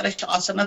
3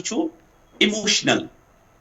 2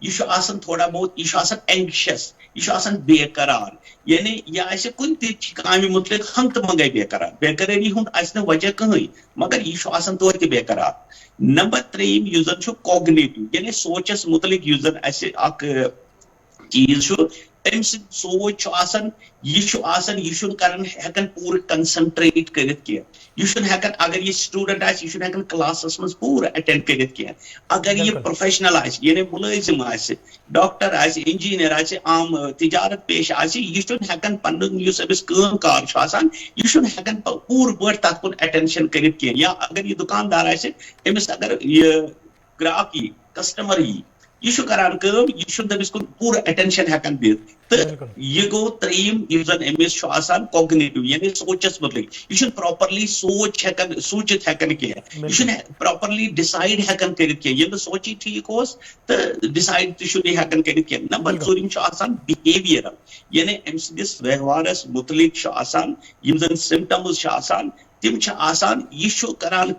یہ آسان تھوڑا بہت یہ آسان اینکشس یہ آسان بے قرار یعنی یہ آسہ کن تہ کامہ متعلق ہنگ تو منگے بے قرار بے قراری ہند آسہ نہ وجہ کہین مگر یہ آسان توتہ بے قرار. نمبر 3 یس زن چھ کوگنیٹو یعنی سوچس متعلق یس زن اسہ اک چیز چھ ام سن سوچ آسان یہ کران ہیکن پور کنسنٹریٹ کرت کی یہ ہیکن اگر یہ سٹوڈنٹ آس یہ ہیکن کلاسس مز پور اٹینڈ کرت کی اگر یہ پروفیشنل آس یعنی ملازم آس ڈاکٹر آس انجینئر آس عام تجارت پیش آس یہ ہیکن پن اس امس کام کار آسان یہ ہیکن پور پٲٹھۍ تتھ کن اٹینشن کرت کی یا اگر یہ دکاندار آس امس اگر یہ گراہک یی کسٹمر یی یہ کران یہ تمس کن پور اٹینشن ہیکن دت تو یہ گو تریم یس زن امس آسان کوگنیٹو یعنی سوچس متعلق یہ پراپرلی سوچت ہیکن کی یہ پراپرلی ڈسائڈ ہیکن کرت کی یل سوچی ٹھیک ہوس تو ڈسائڈ تہ ہیکن کرت کی. نمبر 4 آسان بہیویئرل یعنی ام سندس ویوہارس متعلق آسان یم زن سمٹمز آسان تم آسان یہ کران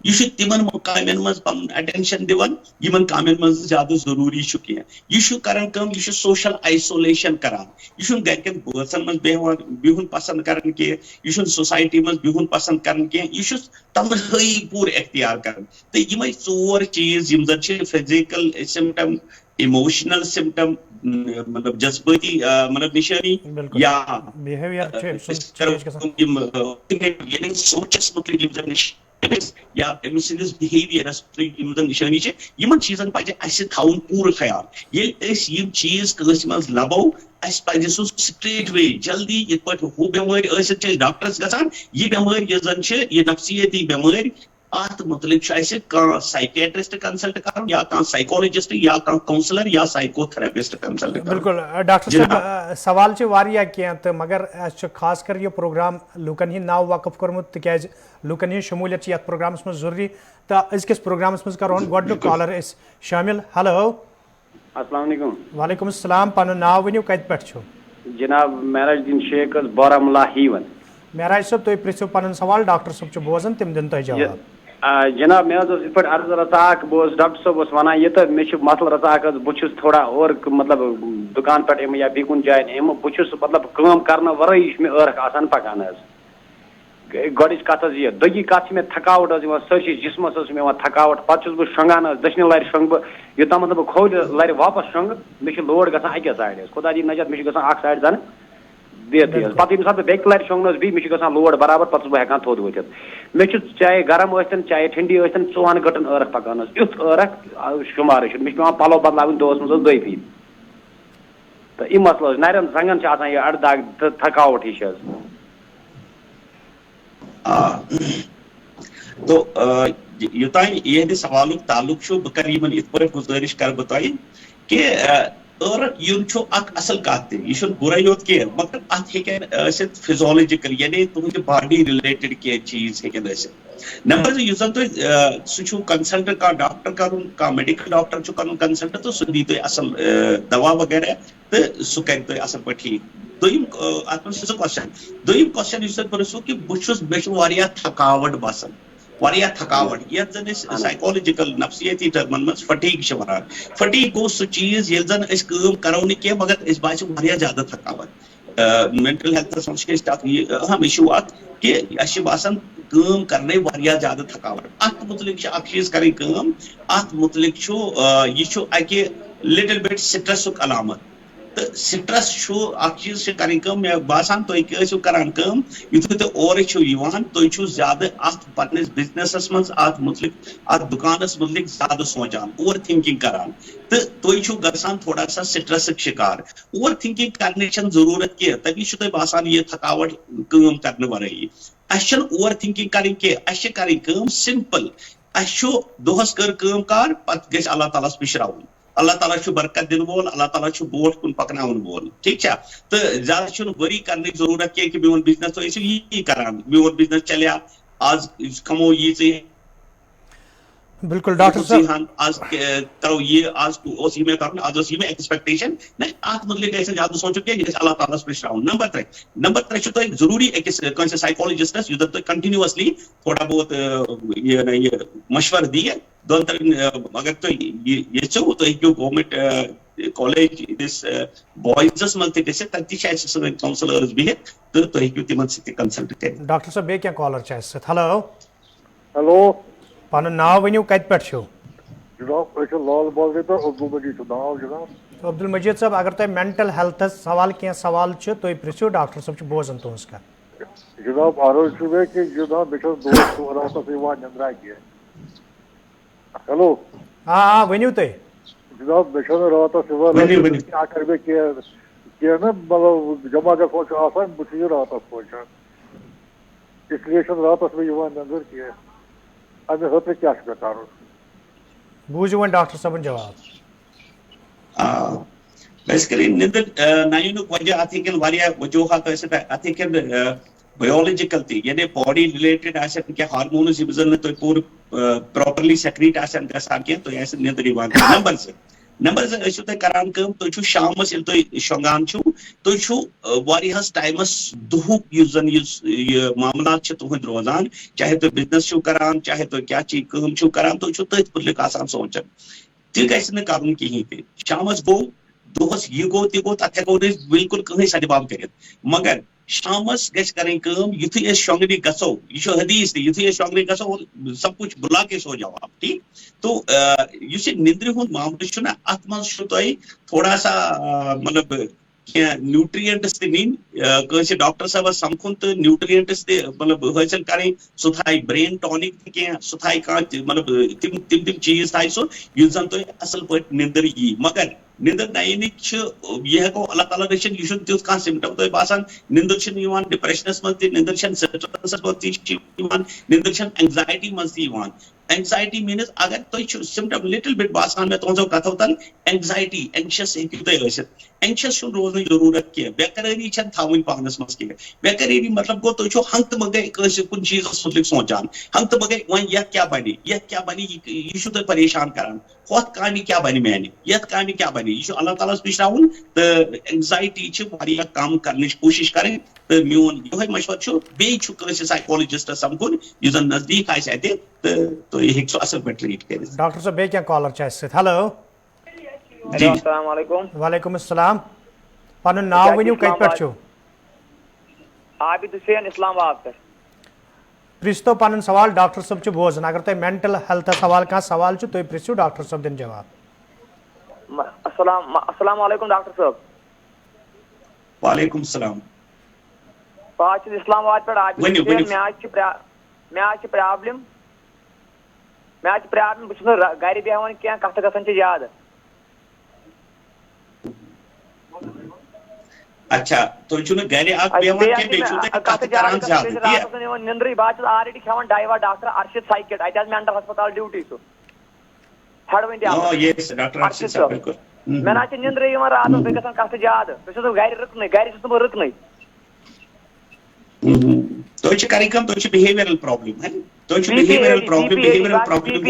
یہ تمن کامن مز پن اٹینشن دان یمن کامن مز زیادہ ضروری کی یہ کران یہ سوشل آئسولیشن کران یہ گرکن بٲژن مز بہن پسند کران کی یہ سوسائٹی مز بہن پسند کران کی یہ تنہائی پور اختیار کران تو یمے 4 چیز یم زن فزیکل سمٹم ایموشنل سمٹم مطلب جذباتی مطلب نشانی یا سوچس متعلق یا امس سندس بہیویئرس نشانی یمن چیزن پہ اسہ تھاؤن پور خیال یل چیز کس مز لبو اس پہ سہ سٹریٹ وے جلدی یہ پہ ہو بیمار ثت ڈاکٹرس گژھان یہ بیمار یہ زن یہ نفسیتی بیمار ات متعلق سائکیٹرسٹ کنسلٹ کرن یا سائیکالوجسٹ یا کونسلر یا سائیکو تھراپسٹ کنسلٹ کرن. بالکل ڈاکٹر صاحب سوال واریاہ کینٛہہ تہٕ مگر اَسہِ چھُ خاص کر یہ پروگرام لوٗکن ہٕنٛدۍ ناو وقف کوٚرمُت تِکیازِ لوٗکن ہٕنٛز شموٗلیت چھِ یتھ پروگرامس منٛز ضروٗری تہٕ أزکِس پروگرامس منٛز کرون گۄڈنیُک کالر أسۍ شٲمِل. ہیلو السلام علیکم. وعلیکم السلام. پنُن ناو ؤنِو کتہِ پٮ۪ٹھ چھُو؟ جناب معراج الدین شیخ حظ بارہمولہ ہیون. معراج صٲب تُہۍ پرٛژھِو پنُن سوال ڈاکٹر صٲب چھُ بوزان تِم دِن تۄہہِ جواب. جناب مےٚ حظ اوس یِتھ پٲٹھۍ عرض رژاک بہٕ اوسُس ڈاکٹر صٲب اوس وَنان یہِ تہٕ مےٚ چھُ مسلہٕ رژاک حظ بہٕ چھُس تھوڑا اورٕ مطلب دُکان پٮ۪ٹھ یِمہٕ یا بیٚیہِ کُنہِ جایہِ یِمہٕ بہٕ چھُس مطلب کٲم کرنہٕ ورٲیی چھُ مےٚ ٲرکھ آسان پکان حظ. گۄڈٕچ کتھ حظ یہِ دوٚیِم کتھ چھِ مےٚ تھکاوٹ حظ یِوان سٲرسٕے جسمس حظ چھِ مےٚ یِوان تھکاوٹ پتہٕ چھُس بہٕ شۄنٛگان حظ دٔچھنہِ لرِ شۄنٛگہٕ بہٕ یوٚتام نہٕ بہٕ کھوٚرِ لرِ واپس شۄنٛگہٕ مےٚ چھُ لوڈ گژھان اکے سایڈٕ حظ خۄدا دِیِن نجات مےٚ چھُ گژھان اکھ سایڈ زن بہتٕے حظ پتہٕ ییٚمہِ ساتہٕ بہٕ بیٚکہِ لرِ شۄنٛگنہٕ حظ بیٚیہِ مےٚ چھُ گژھان لوڈ برابر پتہٕ چھُس بہٕ ہٮ۪کان تھوٚد ؤتھِتھ. مےٚ چھُ چاہے گرم ٲسۍتن چاہے ٹھنڈی ٲسۍتن 4 گٲنٛٹن ٲرکھ پکان حظ یُتھ ٲرکھ شُمارٕے چھُنہٕ مےٚ چھُ پیٚوان پلو بدلاوٕنۍ دۄہس منٛز حظ 2 پھِرِ تہٕ یہِ مسلہٕ حظ نرٮ۪ن زنٛگن چھِ آسان یہِ اڑٕ دگ تہٕ تھکاوٹ ہِش حظ. تو یوتام یہ سوالک تعلق بہ کر ات پہ گزارش کر بہ تہ کہ ٲرکھ یُن چھُ اکھ اصل کتھ تہِ یہِ چھُنہٕ بُرے یوت کینٛہہ مگر اتھ ہیٚکن ٲسِتھ فِزیولوجِکل یعنی تُہنٛدِ باڈی رِلیٹِڈ کینٛہہ چیٖز ہیٚکن ٲسِتھ. نمبر 2 یُس زن تُہۍ سُہ چھُو کنسلٹ کانٛہہ ڈاکٹر کرُن کانٛہہ میڈِکل ڈاکٹر چھُ کرُن کنسلٹ تہٕ سُہ دی تۄہہِ اصل دوا وغیرہ تہٕ سُہ کرِ تۄہہِ اصل پٲٹھۍ ٹھیٖک. دوٚیِم اتھ منٛز چھُ سُہ کوسچن دوٚیِم کوسچن یُس تۄہہِ پرٛژھوُ کہِ بہٕ چھُس مےٚ چھُ واریاہ تھکاوٹ باسان واریاہ تھکاوٹ یتھ زن أسۍ سائیکالوجِکل نفسیتی ٹرمن منٛز فٹیگ چھِ ونان. فٹیگ گوٚو سُہ چیٖز ییٚلہِ زن أسۍ کٲم کرو نہٕ کینٛہہ مگر أسۍ باسہِ واریاہ زیادٕ تھکاوٹ. مینٹل ہیلتھس منٛز چھِ أسۍ اکھ یہِ اہم اِشوٗ اکھ کہِ اَسہِ چھِ باسان کٲم کرنے واریاہ زیادٕ تھکاوٹ. اتھ متعلق چھِ اکھ چیٖز کرٕنۍ کٲم اتھ متعلق چھُ یہِ چھُ اکہِ لٹل بٹ سٹرسُک علامت تہٕ سٹرس چھُ اکھ چیٖز چھِ کرٕنۍ کٲم مےٚ باسان تُہۍ ٲسِو کران کٲم یِتھُے تُہۍ اورٕ چھِو یِوان تُہۍ چھِو زیادٕ اتھ پننِس بِزنسس منٛز اتھ متعلق اتھ دُکانس متعلق زیادٕ سونٛچان اوور تھنکِنگ کران تہٕ تُہۍ چھِو گژھان تھوڑا سا سٹرسٕکۍ شِکار. اوور تھنکِنگ کرنٕچ چھنہٕ ضروٗرت کینٛہہ تمی چھُ تۄہہِ باسان یہِ تھکاوٹ کٲم کرنہٕ ورٲیی. اسہِ چھنہٕ اوور تھنکِنگ کرٕنۍ کینٛہہ اسہِ چھِ کرٕنۍ کٲم سمپل اسہِ چھُ دۄہس کٔر کٲم کار پتہٕ گژھِ اللہ تعالیٰ ہس پِشراوُن. اللہ تعالیٰ چھُ برکت دِنہٕ وول اللہ تعالیٰ چھُ برونٛٹھ کُن پکناون وول ٹھیٖک چھا تہٕ زیادٕ چھُنہٕ ؤری کرنٕچ ضروٗرت کینٛہہ کہِ میون بِزنس تُہۍ ٲسِو یی کران میون بِزنس چلیا آز کھمو ییٖژٕے. بالکل ڈاکٹر صاحب آج کرو یہ آج اس میں کرنا آج اس میں ایکسپیکٹیشن نہ ات متعلق ایسے زیادہ سوچو کہ یہ اللہ تعالیٰ پرشراؤن. نمبر 3 تو ضروری أکِس کٲنٛسہِ سائیکالوجسٹس یُس تۄہہِ کنٹینیوسلی تھوڑا بہت یہ مشورٕ دِیہِ دۄن ترٛٮ۪ن اگر تُہۍ یژھِو تُہۍ ہیٚکِو گورمنٹ کالیج أکِس بوائزس منٛز تہِ گٔژھِتھ تتہِ تہِ چھِ اَسہِ سٲنۍ کاونسلٲرٕز بِہِتھ تہٕ تُہۍ ہیٚکِو تِمن سۭتۍ تہِ کنسلٹ کٔرِتھ. ڈاکٹر صٲب بیٚیہِ کینٛہہ کالر چھِ اَسہِ سۭتۍ. ہیلو ہیلو پنُن ناو ؤنِو کتہِ پٮ۪ٹھ چھِو؟ جناب أسۍ چھِ لال بازرٕ پٮ۪ٹھ عبدل مجیٖد چھُ ناو جناب. عبدل مجیٖد صٲب اگر تۄہہِ مینٹل ہیلتھس سوال کینٛہہ سوال چھِ تُہۍ پرٛژھِو ڈاکٹر صٲب چھُ بوزان تُہنٛز کتھ. جناب عرض چھُ مےٚ کہِ جناب مےٚ چھَنہٕ دۄہس راتس یِوان نِندرا کینٛہہ. ہیلو ؤنِو تُہۍ. جناب مےٚ چھَنہٕ راتس یِوان کیٛاہ کَرٕ مےٚ کینٛہہ نہٕ مطلب جمع گژھُن چھُ آسان بہٕ چھُس یہِ راتس سونٛچان اِسلیے چھَنہٕ راتس مےٚ یِوان نِندٕر کینٛہہ اَمہِ خٲطرٕ کیٛاہ چھُ مےٚ کَرُن؟ بوٗزِو وۄنۍ ڈاکٹر صٲبُن جواب. بیسکلی نندر نہ یِنُک وجہ اتھ ہیٚکن واریاہ وجوہات ٲسِتھ. اتھ ہیٚکن بایولوجیکل تہِ یعنی باڈی رِلیٹڈ آسن کینٛہہ ہارمونز یِم زن نہٕ تۄہہِ پوٗرٕ پراپرلی سیکریٹ آسن گژھان کینٛہہ تۄہہِ آسہِ نندر یِوان. نمبر 2 ٲسِو تُہۍ کران کٲم تُہۍ چھُو شامس ییٚلہِ تُہۍ شۄنٛگان چھُو تُہۍ چھُو واریاہس ٹایمس دُہُک یُس زن یہِ معاملات چھِ تُہنٛدۍ روزان چاہے تُہۍ بِزنس چھِو کران چاہے تُہۍ کیٛاہ چیٖز کٲم چھِو کران تُہۍ چھِو تٔتھۍ مُتعلق آسان سونٛچان. تہِ گژھِ نہٕ کرُن کِہینۍ تہِ. شامس گوٚو دۄہس یہِ گوٚو تہِ گوٚو تتھ ہٮ۪کو نہٕ أسۍ بالکل کٕہٕنۍ سدباب کٔرِتھ مگر شامس گژھِ کرٕنۍ کٲم یُتھُے أسۍ شۄنٛگنہِ گژھو یہِ چھُ حدیٖث تہِ یُتھُے أسۍ شۄنٛگنہِ گژھو سب کچھ بُلا کے سو جاو آپ ٹھیٖک. تو یُس یہِ نندرِ ہُنٛد معاملہٕ چھُنہ اتھ منٛز چھُ تۄہہِ تھوڑا سا مطلب کینٛہہ نیوٗٹرینٹس تہِ نِنۍ کٲنٛسہِ ڈاکٹر صٲبس سمکھُن تہٕ نیوٗٹرینٹس تہِ مطلب حٲصِل کرٕنۍ سُہ تھایہِ برین ٹانِک تہِ کینٛہہ سُہ تھایہِ کانٛہہ تہِ مطلب تِم چیٖز تھایہِ سُہ یُس زن تۄہہِ اصل پٲٹھۍ نندٕر یی. مگر نندٕر نہ یِنٕکۍ چھِ یہِ ہٮ۪کو اللہ تعالیٰ رٔچھِتھ یہِ چھُنہٕ تیُتھ کانٛہہ سِمٹم تۄہہِ باسان نندٕر چھِنہٕ یِوان ڈپریشنس منٛز تہِ نندٕر چھنہٕ سٹرسس منٛز تہِ چھِ یِوان نندٕر چھنہٕ اینگزایٹی منٛز تہِ یِوان. اینگزایٹی میٖنٕز اگر تۄہہِ چھُ سِمٹم لِٹل بِٹ باسان مےٚ تُہنٛزو کتھو تل اینگزایٹی اینکشس ہیٚکِو تُہۍ ٲسِتھ. اینکشس چھُنہٕ روزنٕچ ضروٗرت کینٛہہ بے قرٲری چھنہٕ تھاوٕنۍ پانس منٛز کینٛہہ. بے قرٲری مطلب گوٚو تُہۍ چھِو ہنٛگتہٕ منٛگے کٲنٛسہِ کُنہِ چیٖزس مُتعلق سونٛچان ہنٛگتہٕ منٛگے وۄنۍ یتھ کیٛاہ بنہِ یہِ چھُو تۄہہِ پریشان کران ہۄتھ کامہِ کیٛاہ بنہِ میانہِ یتھ کامہِ کیٛاہ بنہِ. یہِ چھُ اللہ تعالیٰ ہس پرٛژھناوُن تہٕ اینگزایٹی چھِ واریاہ کم کرنٕچ کوٗشش کرٕنۍ تہٕ میون یِہوے مشورٕ چھُ بیٚیہِ چھُ کٲنٛسہِ سائیکالوجسٹس سمکھُن یُس زن نزدیٖک آسہِ اَتہِ تہٕ تُہۍ ہیٚکِو سُہ اصل پٲٹھۍ ٹریٖٹ کٔرِتھ. ڈاکٹر صٲب بیٚیہِ کینٛہہ کالر چھِ اَسہِ سۭتۍ. ہیلو السلام علیکم. وعلیکم السلام. پنُن ناو ؤنِو کتہِ پٮ۪ٹھ چھِو؟ عابد حُسین اسلام آباد پٮ۪ٹھ. پرٛژھتو پنُن سوال ڈاکٹر صٲب چھُ بوزان. اگر تۄہہِ مینٹل ہیلتھس حوالہٕ کانٛہہ سوال چھُ تُہۍ پرٛژھِو ڈاکٹر صٲب دِنۍ جواب. السلام علیکم ڈاکٹر صٲب. وعلیکم السلام. بہٕ حظ چھُس اسلام آباد پٮ۪ٹھ عابد حُسین. مےٚ حظ چھِ پرابلم بہٕ چھُس نہٕ گرِ بیٚہوان کینٛہہ کتھٕ گژھان چھِ زیادٕ. اچھا تُہۍ چھِو نہٕ گرِ اکھ بیٚہوان کینٛہہ بیٚیہِ چھِو تُہۍ کتھٕ کران زیادٕ راتس یِوان نندرٕے. بہٕ حظ چھُس آلریڈی کھٮ۪وان ڈایوا ڈاکٹر ارشد سایکٹ اتہِ حظ مینٹل ہسپتال ڈیوٹی سُہ ہیڈوٕنۍ ارشد صٲب. مےٚ نہ حظ چھِ نندرٕے یِوان راتس بیٚیہِ گژھان کتھٕ زیادٕ بہٕ چھُس گرِ چھُس نہٕ بہٕ رٕکنٕے. تُہۍ چھِ کرٕنۍ کٲم تُہۍ چھِ بِہیویرل پرابلم تُہۍ چھِ بِہیویرل پرابلم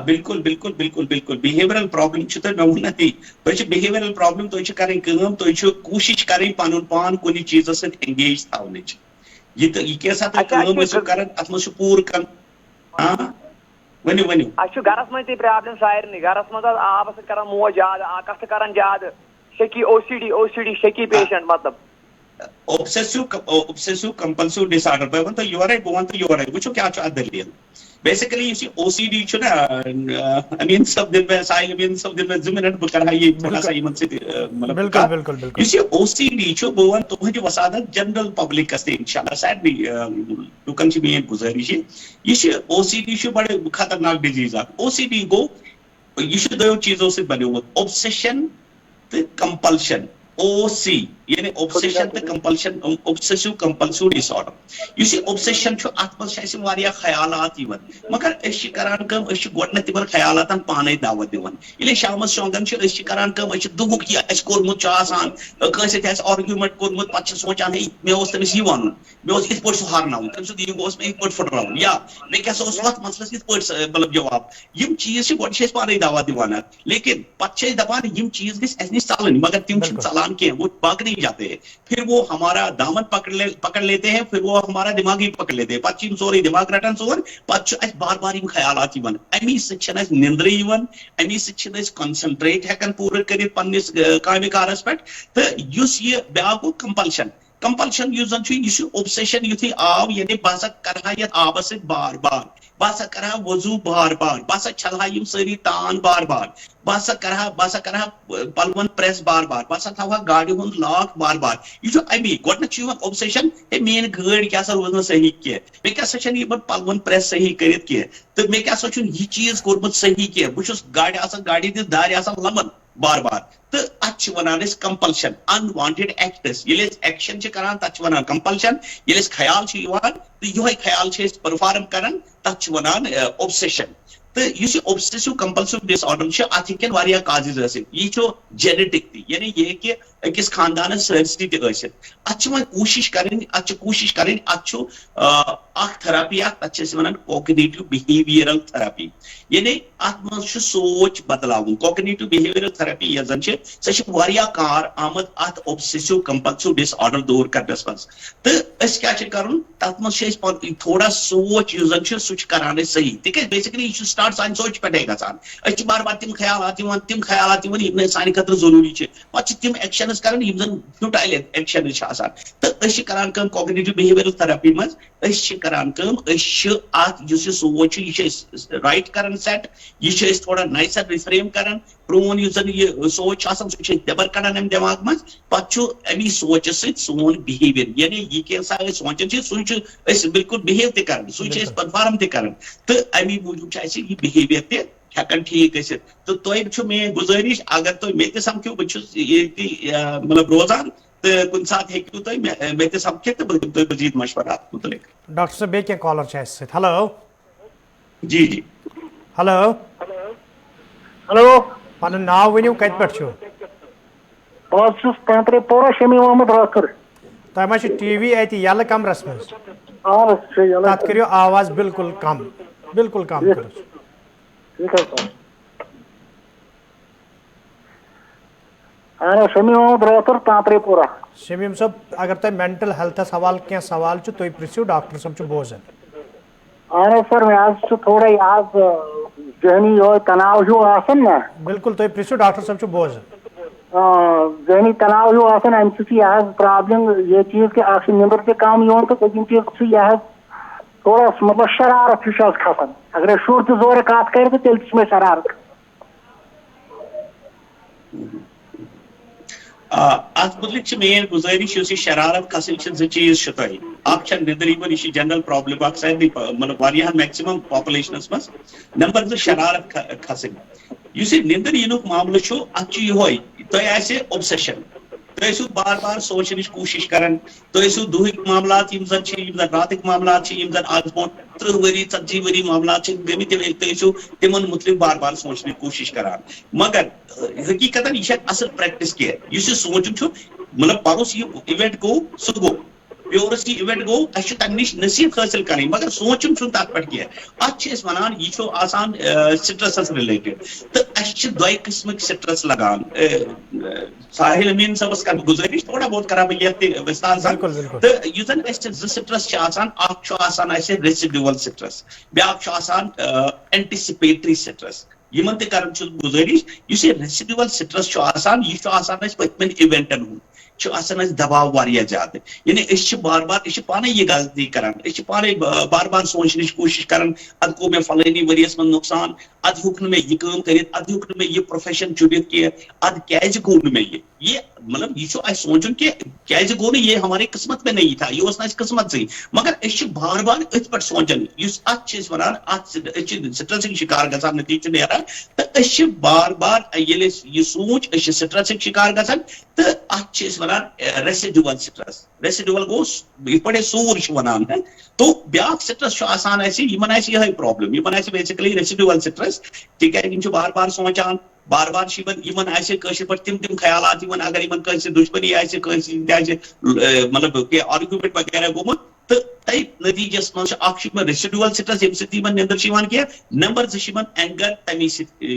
بالکل بالکل بالکل بالکل بِہیویرل پرابلم چھِ تۄہہِ مےٚ ووٚن نہ تی تۄہہِ چھِ بِہیویرل پرابلم تُہۍ چھِ کرٕنۍ کٲم تُہۍ چھِو کوٗشش کرٕنۍ پنُن پان کُنہِ چیٖزس سۭتۍ انگیج تھاونٕچ. یہِ کیٛاہ سا تُہۍ کٲم ٲسِو کران اتھ منٛز چھُ پوٗرٕ ؤنِو اَسہِ چھُ گرس منٛز تہِ پرابلم سارنٕے. گرس منٛز حظ آبس سۭتۍ کران موج زیادٕ کتھٕ کران زیادٕ شکی او سی ڈی شکی پیشنٹ مطلب obsessive compulsive disorder. بہٕ وَنہٕ تۄہہِ یورے بہٕ وَنہٕ تۄہہِ یورے وٕچھو کیٛاہ چھُ اتھ دٔلیٖل. بیسِکلی یُس یہِ او سی ڈی چھُ نہ أمیٖن صٲب دِنۍ مےٚ ساحِل أمیٖن صٲب دِنۍ مےٚ 2 مِنٹ بہٕ کرٕ ہا یہِ تھوڑا سا یِمن سۭتۍ مطلب یُس یہِ او سی ڈی چھُ بہٕ وَنہٕ تُہنٛدِ وسادت جنرل پبلکس تہِ انشاء اللہ سارنٕے لُکن چھِ میٲنۍ گُزٲرِش یہِ چھِ او سی ڈی چھُ بڑٕ خطرناک ڈِزیٖز اکھ. او سی ڈی گوٚو یہِ چھُ 2 چیٖزو سۭتۍ بنیومُت اوبسیشن تہٕ کمپلشن. او سی یعنی اوبسیشن تو کمپلشن اوبسیسو کمپلسو ڈس آرڈر یس یہ اوبسیشن ات مز واریاہ خیالات مگر کران گۄڈنیتھ تمن خیالاتن پانے دعوت دِوان ییٚلہِ شامس شونگان کران دُہُک یہ اَسہِ کوٚرمُت چھُ آسان کٲنٛسہِ سۭتۍ آسہِ آرگیومنٹ کوٚرمُت پتہٕ چھِ سونچان ہے مےٚ اوس تٔمِس یہِ وَنُن مےٚ اوس یِتھ پٲٹھۍ سُہ ہارناوُن تٔمۍ سُنٛد ایٖگو اوس مےٚ یِتھ پٲٹھۍ پھٕٹراوُن یا مےٚ کیٛاہ سا اوس اتھ مسلس یِتھ پٲٹھۍ مطلب جواب یِم چیٖز چھِ گۄڈٕ چھِ أسۍ پانے دعوت دِوان اتھ لیکن پتہٕ چھِ أسۍ دپان یِم چیٖز گژھِ اَسہِ نِش ژلٕنۍ مگر تِم چھِنہٕ ژلان کینٛہہ وہ باق نہیں جاتے ہیں پھر وہ ہمارا دامن پکڑ لیتے ہیں پھر وہ ہمارا دماغ ہی پکڑ لیتے ہیں پتہٕ چھِ یِم سورُے دماغ رٹان ژور پتہٕ چھُ اَسہِ بار بار یِم خیالات یِوان امی سۭتۍ چھنہٕ اَسہِ نیندرٕ یِوان امی سۭتۍ چھِنہٕ أسۍ کنسنٹریٹ ہٮ۪کان پوٗرٕ کٔرِتھ پننِس کامہِ کارس پٮ۪ٹھ تہٕ یُس یہِ بیٛاکھ گوٚو کمپلشن یُس زن چھُ یہِ چھُ اوبسیشن یُتھُے آو یعنی بہٕ ہسا کرٕہا یتھ آبس سۭتۍ بار بار بہٕ ہسا کرٕہا وضوٗ بار بار بہٕ ہسا چھلہا یِم سٲری تان بار بار بہٕ ہسا کرٕہا پلون پریس بار بار بہٕ ہسا تھاوہا گاڑِ ہُنٛد لاک بار بار یہِ چھُ امی گۄڈنیتھ چھُ یِوان اوبسیشن ہے میٲنۍ گٲڑۍ کیٛاہ سا روز نہٕ صحیح کینٛہہ مےٚ کیٛاہ سا چھنہٕ یِمن پلون پریس صحیح کٔرِتھ کینٛہہ تہٕ مےٚ کیٛاہ سا چھُنہٕ یہِ چیٖز کوٚرمُت صحیح کینٛہہ بہٕ چھُس گاڑِ دِتھ دارِ آسان لمبان بار بار تہٕ اتھ چھِ ونان أسۍ کمپلشن انوانٹڈ ایکٹس ییٚلہِ أسۍ ایکشن چھِ کران تتھ چھِ ونان کمپلشن ییٚلہِ أسۍ خیال چھُ یِوان تہٕ یِہوے خیال چھِ أسۍ پٔرفارم کران تتھ چھِ ونان اوبسیشن تہٕ یُس یہِ اوبسیسو کمپلسو ڈس آرڈر چھُ اتھ ہیٚکن واریاہ کازز ٲسِتھ یہِ چھُ جینیٹک تہِ یعنی یہِ ہیٚکہِ أکِس خاندانس سٲرسٕے تہِ ٲسِتھ اتھ چھِ وۄنۍ کوٗشش کرٕنۍ اتھ چھُ اکھ تھراپی اکھ تتھ چھِ أسۍ ونان کوگنیٹو بہیویئرل تھراپی یعنی اتھ منٛز چھُ سونچ بدلاوُن کوگنیٹو بہیویئرل تھراپی یۄس زن چھِ سۄ چھِ واریاہ کار آمد اتھ اوبسیسو کمپلسو ڈس آرڈر دوٗر کرنس منٛز تہٕ أسۍ کیٛاہ چھِ کرُن تتھ منٛز چھِ أسۍ تھوڑا سونچ یُس زن چھُ سُہ چھُ کران أسۍ صحیح تِکیٛازِ بیسکلی یہِ چھُ سٹارٹ سانہِ سونچہِ پٮ۪ٹھے گژھان أسۍ چھِ بار بار تِم خیالات یِوان یِم نہٕ سانہِ خٲطرٕ ضروٗری چھِ پتہٕ چھِ تِم ایکشنز کران یِم زن فیوٗٹایل ایکشنز چھِ آسان تہٕ أسۍ چھِ کران کٲم کوگنیٹو بہیویئرل تھراپی منٛز أسۍ چھِ کران کٲم أسۍ چھِ اتھ یُس یہِ سونچ چھُ یہِ چھِ أسۍ رایٹ کران سیٹ یہِ چھِ أسۍ تھوڑا نایسر رِفریم کران پرون یُس زن یہِ سونچ چھُ آسان سُہ چھِ أسۍ نٮ۪بر کڑان امہِ دٮ۪ماغ منٛز پتہٕ چھُ امی سونچہِ سۭتۍ سون بہیویئر یعنی یہِ کیٛاہ أسۍ سونچان چھِ سُے چھُ أسۍ بالکل بہیو تہِ کران سُے چھِ أسۍ پٔرفارم تہِ کران تہٕ امی موٗجوٗب چھُ اَسہِ یہِ بہیویئر تہِ ہٮ۪کان ٹھیٖک گٔژھِتھ تہٕ تۄہہِ چھُ میٲنۍ گُزٲرِش اگر تُہۍ مےٚ تہِ سمکھِو بہٕ چھُس ییٚتہِ مطلب روزان تہٕ کُنہِ ساتہٕ ہیٚکِو تُہۍ مےٚ تہِ سمکھِتھ تہٕ بہٕ دِمہٕ تۄہہِ مزیٖد مشورٕ اتھ مُتعلق ڈاکٹر صٲب بیٚیہِ کینٛہہ کالر چھِ اَسہِ سۭتۍ ہیلو جی جی ہیلو ہیلو پنُن ناو ؤنِو کتہِ پٮ۪ٹھ چھُو بہٕ حظ چھُس تانترے پورہ شمیٖم احمد راکھر تۄہہِ ما چھُ ٹی وی اَتہِ یَلہٕ کمرس منٛز اہن حظ چھُ یلہٕ تتھ کٔرِو آواز بالکل کم کٔرِو ٹھیٖک حظ سر اہن حظ شمیٖم احمد راکھر تانترے پورہ شمیٖم صٲب اگر تۄہہِ مینٹل ہیلتھس حوالہٕ کینٛہہ سوال چھُ تُہۍ پرژھِو ڈاکٹر صٲب چھُ بوزان اہن حظ سر مےٚ حظ چھُ تھوڑا یہِ حظ ذہنی یہوے تناو ہیوٗ آسان نا بالکل تُہۍ پرژھِو ڈاکٹر صٲب چھُ بوزان ذہنی تناو ہیوٗ آسان امہِ سۭتۍ چھِ یہِ حظ پرابلم یہِ چیٖز کہِ اکھ چھِ نیٚنٛدٕر تہِ کم یِوان تہٕ دوٚیِم چیٖز چھُ یہِ حظ تھوڑا مطلب شرارت ہِش حظ کھسان اگرے شُر تہِ زورٕ کتھ کرِ تہٕ تیٚلہِ تہِ چھِ مےٚ شرارت اتھ متعلق چھِ میٲنۍ گُزٲرِش یُس یہِ شرارت کھسٕنۍ چھِ زٕ چیٖز چھِ تۄہہِ اکھ چھےٚ نیٚدٕر یِوان یہِ چھِ جنرل پرابلم اکھ سارنٕے مطلب واریاہن میکسِمم پاپولیشنس منٛز نمبر 2 شرارت کھسٕنۍ یُس یہِ نیٚدٕر یِنُک معاملہٕ چھُ اتھ چھُ یِہوے تۄہہِ آسہِ اوبسیشن تُہۍ ٲسِو بار بار سونچنٕچ کوٗشش کران تُہۍ ٲسِو دُہٕکۍ معاملات یِم زن چھِ یِم زن راتٕکۍ معاملات چھِ یِم زن آز برونٛٹھ 30 ؤری 40 ؤری معاملات چھِ گٔمٕتۍ تُہۍ ٲسِو تِمن مُتعلق بار بار سونچنٕچ کوٗشش کران مگر حقیٖقتن یہِ چھنہٕ اصل پریکٹس کینٛہہ یُس یہِ سونچُن چھُ مطلب پرُس یہِ اِوینٹ گوٚو سُہ گوٚو پیورس یہِ اِوینٹ گوٚو اَسہِ چھُ تمہِ نِش نصیٖحت حٲصِل کرٕنۍ مگر سونچُن چھُنہٕ تتھ پٮ۪ٹھ کینٛہہ اتھ چھِ أسۍ ونان یہِ چھُ آسان سٹرسس رِلیٹڈ تہٕ اَسہِ چھِ دۄیہِ قٕسمٕکۍ سٹرس لگان ساحل امین صٲبس کرٕ بہٕ گُزٲرِش تھوڑا بہت کرٕ بہٕ یتھ تہِ وِستار سان تہٕ یُس زن اَسہِ 2 سٹرس چھِ آسان اکھ چھُ آسان اَسہِ ریسِڈیوول سٹرس بیاکھ چھُ آسان اینٹِسپیٹری سٹرس یِمن تہِ کران چھُس بہٕ گُزٲرِش یُس یہِ ریسِڈیوول سٹرس چھُ آسان یہِ چھُ آسان اَسہِ پٔتمٮ۪ن اِوینٹن ہُنٛد چھُ آسان اَسہِ دباو واریاہ زیادٕ یعنی أسۍ چھِ بار بار أسۍ چھِ پانے یہِ غلطی کران أسۍ چھِ پانے بار بار سونچنٕچ کوٗشش کران ادٕ گوٚو مےٚ فلٲنی ؤرۍیس منٛز نۄقصان ادٕ ہیوٚک نہٕ مےٚ یہِ کٲم کٔرِتھ ادٕ ہیوٚک نہٕ مےٚ یہِ پروفیشن چُنِتھ کینٛہہ ادٕ کیازِ گوٚو نہٕ مےٚ یہِ مطلب یہِ چھُ اَسہِ سونچُن کہِ کیازِ گوٚو نہٕ یہِ ہمارے قٕسمت میں نہیں تھا یہِ اوس نہٕ اَسہِ قٕسمتسٕے مگر أسۍ چھِ بار بار أتھۍ پٮ۪ٹھ سونچان یُس اتھ چھِ أسۍ ونان اتھ أسۍ چھِ سٹرسٕکۍ شِکار گژھان نتیٖجہٕ نیران تہٕ أسۍ چھِ بار بار ییٚلہِ أسۍ یہِ سونچ أسۍ چھِ سٹرسٕکۍ شِکار گژھان تہٕ ات ونان ریسیڈول سٹرس. ریسیڈول گو یہ پڑے سور ونان تو بیاکھ سٹرس آسان یمن یہ پرابلم یمن بیسکلی ریسیڈول سٹرس تکیازِ بار بار سونچان بار بار قشر پہ تم خیالات اگر دشمنی مطلب آرگیومنٹ وغیرہ گومت تو تھی نتیجس من ریسیڈول سٹرس یم سی نندر کی نمبر 2 اینگر تمی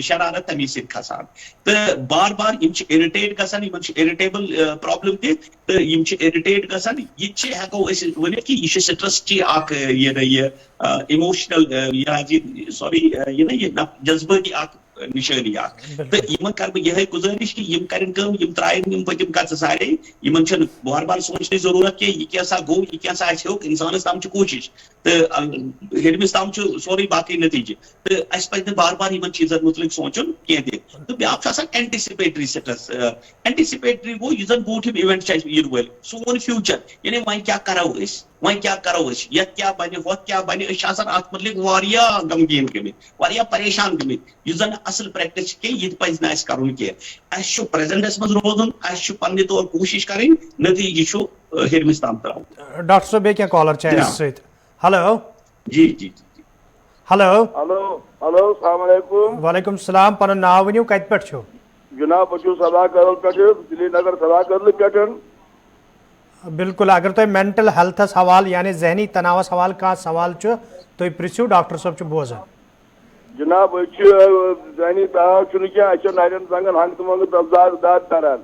شرارت تمی کھسان تو بار بار اِرٹیٹ گژھان اِرٹیبل پرابلم تو اِرٹیٹ گژھان یہ ہیکو ورنت کہ یہ سٹرس کی اخ یہ ایموشنل سوری یہ جذباتی اخ نشانی تو یمن کر بہ گزارش کہ یم کرن کم یم ترائن یم پتم کت سارے یمن چھ بار بار سوچنے ضرورت کہ یہ کیسا گو یہ کیسا ہوک انسانس تام کوشش تو ہیڈمس تام سوری باقی نتیجہ تو اس پہ بار بار یمن چیزن متعلق سوچن کی تو بیاکھ اینٹیسپیٹری سٹرس. اینٹیسپیٹری گو یہ زن بوٹم ایونٹ ین ول سون فیوچر یعنی وۄنۍ کیا کرو وۄنۍ کیا کرو یت کیا بنہ ہوت کیا بنہ ات متعلق واریاہ غمگین گمت واریاہ پریشان گمت یہ زن اصل پریکٹس کی یہ پز نا اس کرن کی اس پریزنٹس مز روزن اس پنہ طور کوشش کریں نتیجہ ہیرمس تام تراؤن. ڈاکٹر صاحب بیٚیہِ کینٛہہ کالر چھِ اَسہِ سۭتۍ. ہیلو جی جی جی ہیلو ہلو السلام علیکم. وعلیکم السلام. پنُن ناو ؤنِو کتہِ پٮ۪ٹھ چھُو؟ جناب بہٕ چھُس سدا کدل پٮ۪ٹھٕ سری نگر سدا کدلہٕ پٮ۪ٹھ. بالکل اگر تۄہہِ مینٹل ہیلتھس حوالہٕ یعنی ذہنی تناوس حوالہٕ کانٛہہ سوال چھُ تُہۍ پرٛژھِو ڈاکٹر صٲب چھُ بوزان. جناب أسۍ چھِ ذہنی تناو چھُنہٕ کینٛہہ اَسہِ چھِ نرٮ۪ن زنٛگن ہنٛگہٕ تہٕ منٛگہٕ داد کران.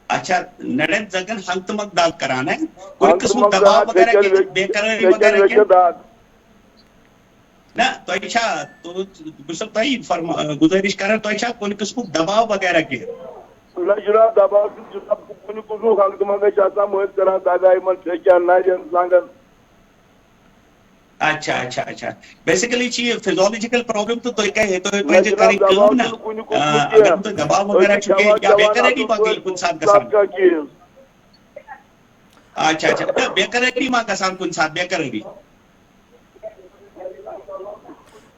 اچھا نڑن زنگن ہنگ تمک داد کران ہے کوئی قسم دباؤ وغیرہ کی بے قراری وغیرہ کی نہ تو چھا تو بسل تائی گزارش کران تو چھا کوئی قسم دباؤ وغیرہ کی نہ جناب دباؤ جناب کُنہِ قٕسمُک ہنٛگہٕ تہٕ منٛگہٕ چھِ آسان مٔنٛزۍ کران دگا یِمن ٹھیکیٚن نرٮ۪ن زنٛگن. اچھا اچھا اچھا بیسیکلی چھ فزیولوجیکل پرابلم تو تُہۍ پزِ کرٕنۍ کٲم نا اگر تُہۍ دباؤ وغیرہ چھُ کینٛہہ یا بے قراری باقٕے کُنہِ ساتہٕ گژھان. اچھا اچھا تہٕ بے قراری ما گژھان کُنہِ ساتہٕ بے قراری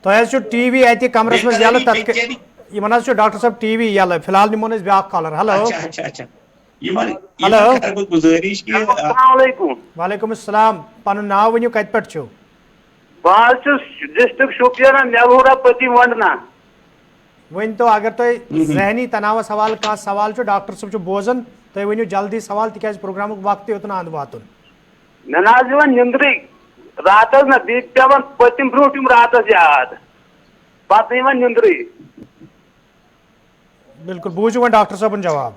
تۄہہِ حظ چھُ ٹی وی اتہِ کمرس منٛز یلہٕ تتھ یمن حظ چھُ ڈاکٹر صٲب ٹی وی یلہٕ فی الحال نِمون أسۍ بیاکھ کالر. ہیلو اچھا اچھا اچھا ہیلو کرٕ بہٕ گُزٲرِش کہِ السلام علیکم. وعلیکم السلام. پنُن ناو ؤنِو کتہِ پٮ۪ٹھ چھُو؟ بہٕ حظ چھُس ڈسٹرکٹ شوپیان میلہورا پٔتِم ونڈنا. ؤنۍتو اگر تۄہہِ ذہنی تناوس حوالہٕ کانٛہہ سوال چھُ ڈاکٹر صٲب چھُ بوزان تُہۍ ؤنِو جلدی سوال تِکیازِ پروگرامُک وقت تہِ ہیوٚتُن اند واتُن. مےٚ نہ حظ یِوان نِندرٕے راتس نہ بیٚیہِ پیٚوان پٔتِم برٛونٛٹھ یِم راتس یاد پتہٕ نہٕ یِوان نِندرٕے. بالکل بوٗزِو وۄنۍ ڈاکٹر صٲبُن جواب.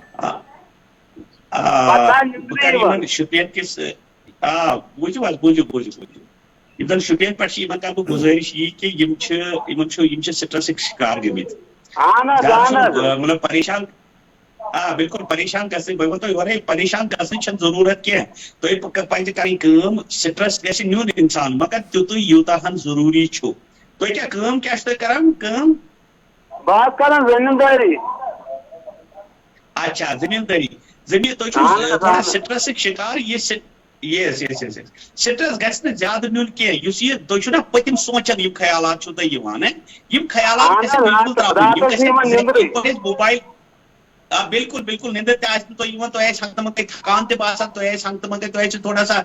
شُپین کِس بوٗزِو حظ بوٗزِو بوٗزِو بوٗزِو یم زن شُپین پٮ۪ٹھ چھِ یِمن کرٕ بہٕ گُزٲرِش یی کہِ یِم چھِ سٹرسٕکۍ شِکار گٔمٕتۍ مطلب پریشان بالکل پریشان گژھنٕچ بہٕ وَنہٕ تۄہہِ یورے پریشان گژھنٕچ چھنہٕ ضروٗرت کینٛہہ تۄہہِ پزِ کرٕنۍ کٲم سٹرس گژھِ نیُن انسان مگر تیُتُے یوٗتاہ ہن ضروٗری چھُ. تُہۍ کیٛاہ چھُ تُہۍ کران کٲم؟ بہٕ حظ کران زٔمیٖندٲری. اچھا زٔمیٖندٲری تُہۍ چھِو تھوڑا سٹرسٕکۍ شِکار یس یس یس یس سٹرس گژھِ نہٕ زیادٕ نیُن کینٛہہ یُس یہِ تُہۍ چھِو نا پٔتِم سونچان یِم خیالات چھِو تۄہہِ یِوان یِم خیالات گژھن بالکل تراوٕنۍ یِم گژھن موبایل بالکل بالکل نندر تہِ آسہِ نہٕ تۄہہِ یِوان تۄہہِ آسہِ ہنٛگتہٕ منٛگے تھکان تہِ باسان تۄہہِ آسہِ ہنٛگتہٕ منٛگے تۄہہِ آسہِ تھوڑا سا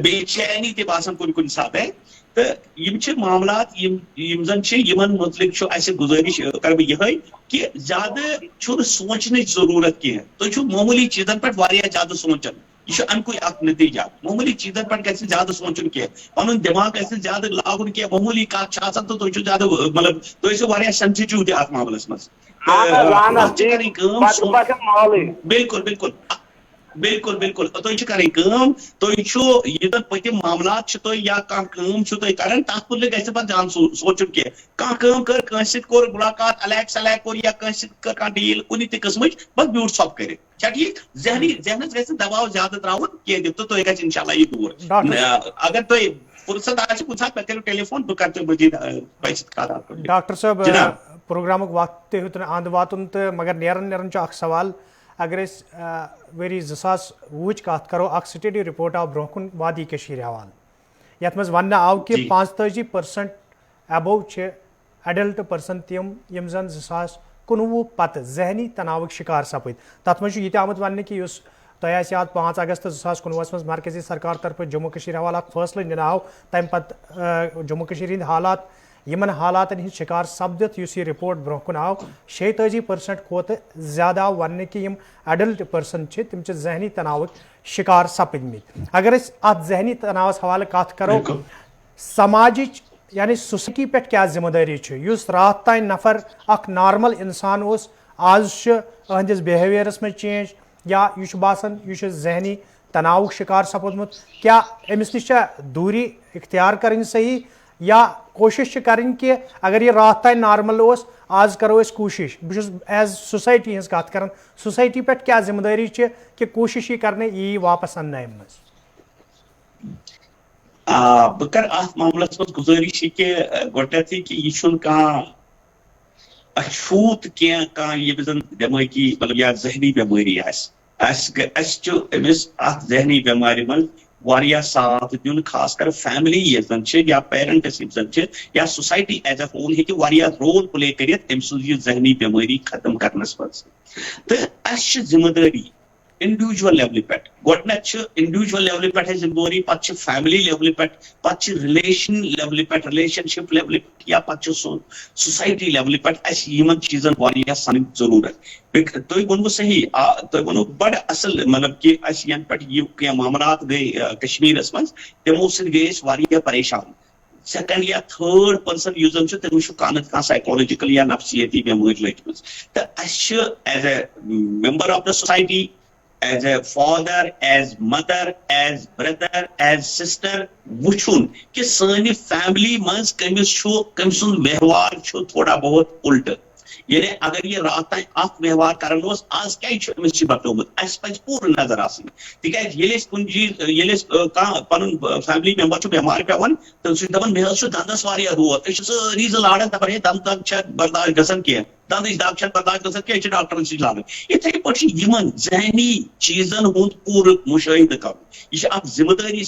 بے چینی تہِ باسان کُنہِ ساتہٕ تہٕ یِم چھِ معاملات یِم زن چھِ یِمن متعلق چھُ اَسہِ گُزٲرِش کرٕ بہٕ یِہے کہِ زیادٕ چھُنہٕ سونچنٕچ ضروٗرت کینٛہہ تُہۍ چھِو معموٗلی چیٖزن پٮ۪ٹھ واریاہ زیادٕ سونچان یہ چھُ اَمہِ کُے اکھ نتیجہ معموٗلی چیٖزن پٮ۪ٹھ گژھِ نہٕ زیادٕ سونچُن کینٛہہ پنُن دٮ۪ماغ گژھِ نہٕ زیادٕ لاگُن کینٛہہ معموٗلی کتھ چھِ آسان تہٕ تُہۍ چھِو زیادٕ مطلب تُہۍ ٲسِو واریاہ سینسٹیو تہِ اتھ معاملس منٛز. بالکل بالکل بالکل بالکل تُہۍ چھِو کرٕنۍ کٲم تُہۍ چھِو یہِ زن پٔتِم معاملات چھِ تُہۍ یا کانٛہہ کٲم چھِو تُہۍ کران تتھ متعلق گژھِ نہٕ پتہٕ زیادٕ سونچُن کینٛہہ کانٛہہ کٲم کٔر کٲنٛسہِ سۭتۍ کوٚر مُلاقات الیک سلیک کوٚر یا کٲنٛسہِ سۭتۍ کٔر کانٛہہ ڈیٖل کُنہِ تہِ قٕسمٕچ پتہٕ بیوٗٹھ ژھۄپہٕ کٔرِتھ چھا ٹھیٖک ذہنس گژھِ نہٕ دباو زیادٕ تراوُن کینٛہہ تہٕ تُہۍ گژھِ انشاء اللہ یہِ دوٗر. اگر تۄہہِ فرصت آسہِ کُنہِ ساتہٕ مےٚ کٔرِو ٹیلیفون بہٕ کرٕ تۄہہِ مزیٖد تۄہہِ سۭتۍ کتھ. ڈاکٹر صٲب پروگرامُک وقت تہِ ہیوٚتُن اند واتُن تہٕ مگر نیران چھُ اکھ سوال اگر أسۍ ؤری 2020 کتھ کرو اکھ سٹڈی رپورٹ آو برونٛہہ کُن وادی کٔشیٖرِ حوالہٕ یتھ منٛز وننہٕ آو کہِ 45% ایبو چھِ ایڈلٹ پٔرسن تِم یِم زن 2019 پتہ ذہنی تناوک شکار سپد تت مجھ یہ آمت ون کہ تہ یاد 5 اگست 2019 مز مرکزی سرکار طرف جموں کشیر حوالہ فیصلہ ننو تمہ پتہ جموں کشیر ہند حالات یمن حالاتن ہند شکار سپدت اس یہ رپورٹ برہ کن آو 46% کھوت زیادہ آو ون کہ یم ایڈلٹ پرسن تم ذہنی تناوک شکار سپدمت اگر اس ات ذہنی تناوس حوالہ کت کرو سماجی یعنی سوسائٹی پہ کیا ذمہ داری اس رات تین نفر اخ نارمل انسان اس آز اہندس بہیویئرس میں چینج یا یہ باسان یہ ذہنی تناوک شکار سپودمت کیا امس نش دوری اختیار کریں صحیح یا کوشش کریں کہ اگر یہ رات تین نارمل اس آز کرو اس کوشش بہت ایز سوسائٹی ہز کت کر سوسائٹی پہ کیا ذمہ داری کہ کوشش یہ کرنے یہ واپس ان مز بہ کر ات معاملس مز گزارش کہ گۄڈنیتھٕے کہ یہ چھُنہٕ کانٛہہ اچھوت کینٛہہ ییٚمِس زن دٮ۪مٲغی مطلب یا ذہنی بٮ۪مٲری آسہِ اَسہِ چھُ أمِس اتھ ذہنی بٮ۪مارِ منٛز واریاہ ساتھ دیُن خاص کر فیملی یس زن چھِ یا پیرنٹس یم زن چھِ یا سوسائٹی ایز اے ہول ہیٚکہِ واریاہ رول پلے کٔرِتھ أمۍ سٕنٛز یہِ ذہنی بٮ۪مٲری ختم کرنس منٛز تہٕ اَسہِ چھِ ذمہٕ دٲری انڈیوجول لیولہِ پٮ۪ٹھ گۄڈنیتھ چھِ انڈیوجول لیولہِ پٮ۪ٹھ اَسہِ ذمہٕ دٲری پتہٕ چھِ فیملی لیولہِ پٮ۪ٹھ پتہٕ چھِ رِلیشن لیولہِ پٮ۪ٹھ رِلیشن شپ لیولہِ پٮ۪ٹھ یا پتہٕ چھِ سوسائٹی لیولہِ پٮ۪ٹھ اَسہِ یِمن چیٖزن واریاہ سنٕنۍ ضروٗرت تُہۍ ووٚنوٕ صحیح تُہۍ ووٚنوٕ بڑٕ اصل مطلب کہ اَسہِ ینہٕ پٮ۪ٹھ یہِ کینٛہہ معاملات گٔے کشمیٖرس منٛز تِمو سۭتۍ گٔے أسۍ واریاہ پریشان سیکنڈ یا تھٲرڈ پرسن یُس زن چھُ تٔمِس چھُ کانٛہہ نتہٕ کانٛہہ سایکولجکل یا نفسیٲتی بٮ۪مٲرۍ لٔجمٕژ تہٕ اَسہِ چھِ as a member of the society as a father, as mother, as brother, as sister وچھُن کہ سٲنہِ فیملی منٛز کٔمِس چھُ کٔمۍ سُنٛد ویوہار چھُ تھوڑا بہت الٹہٕ یعنی اگر یہ رات تین اکھ ویوہار کران اوس آز کیازِ أمِس چھِ بتومُت اَسہِ پزِ پوٗرٕ نظر آسٕنۍ تِکیازِ ییٚلہِ أسۍ کُنہِ چیٖز ییٚلہِ أسۍ کانٛہہ پنُن فیملی ممبر چھُ بٮ۪مار پیوان تہٕ سُہ چھُ دپان مےٚ حظ چھُ دنٛدس واریاہ دود أسۍ چھِ سٲری زٕ لاران دپان ہے دنٛد دگ چھےٚ برداشت گژھان کینٛہہ دندٕچ دگ چھےٚ برداشت گژھان کینٛہہ چھِ ڈاکٹرن سۭتۍ لاگان یِتھٕے پٲٹھۍ چھِ یِمن ذہنی چیٖزن ہُنٛد پوٗرٕ مُشٲہدٕ کرُن یہِ چھِ اکھ ذمہٕ دٲری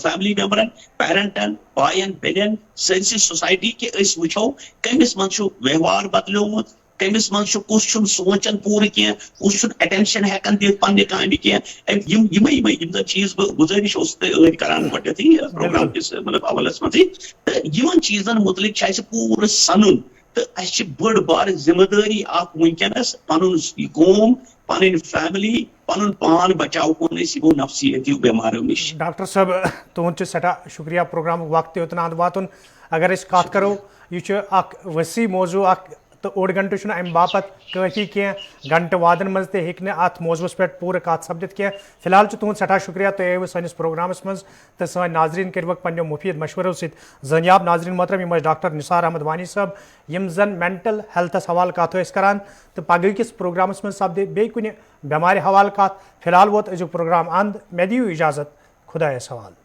فیملی ممبرن پیرنٹن باین بیٚنٮ۪ن سٲرسٕے سوسائٹی کہ أسۍ وٕچھو کٔمِس منٛز چھُ ویوہار بدلیومُت کٔمِس منٛز چھُ کُس چھُنہٕ سونٛچان پوٗرٕ کینٛہہ کُس چھُنہٕ اٹینشن ہٮ۪کان دِتھ پننہِ کامہِ کینٛہہ یِم زن چیٖز بہٕ گُزٲرِش اوسُس تۄہہِ ٲدۍ کران گۄڈنیتھٕے پروگرام کِس مطلب اولس منٛزٕے تہٕ یِمن چیٖزن مُتعلق چھُ اَسہِ پوٗرٕ سنُن تہٕ اَسہِ چھِ بٔڑ بارٕ ذمہٕ دٲری اکھ وٕنکیٚنس پنُن یہِ قوم پنٕنۍ فیملی پنُن پان بچاوہون أسۍ یِمو نفسیٲتی بٮ۪ماریو نِش ڈاکٹر صٲب تُہُنٛد چھُ سٮ۪ٹھاہ شُکریہ پروگرامُک وقت یوٚتن اند واتُن اگر أسۍ کتھ کرو یہِ چھُ اکھ ؤسیع موضوٗع اکھ تو اوڑ گھنٹہ چھُنہٕ امہِ باپت کٲفی کینٛہہ گھنٹہٕ وادن منٛز تہِ ہیٚکہِ نہٕ اتھ موضوٗعس پٮ۪ٹھ پوٗرٕ کتھ سپدِتھ کینٛہہ فی الحال چھُ تُہُنٛد سٮ۪ٹھاہ شُکریہ تُہۍ آیوٕ سٲنِس پروگرامس منٛز تہٕ سٲنۍ ناظریٖن کٔرۍوُکھ پننیو مُفیٖد مشورو سۭتۍ زٲنیاب ناظریٖن محترم یِم ٲسۍ ڈاکٹر نثار احمد وانی صٲب یِم زن مینٹل ہیلتھس حوالہٕ کتھ ٲسۍ کران تہٕ پگہٕ کِس پروگرامس منٛز سپدِ بیٚیہِ کُنہِ بٮ۪مارِ حوالہٕ کتھ فی الحال ووت أزیُک پروگرام اند مےٚ دِیِو اِجازت خۄدایس حوالہٕ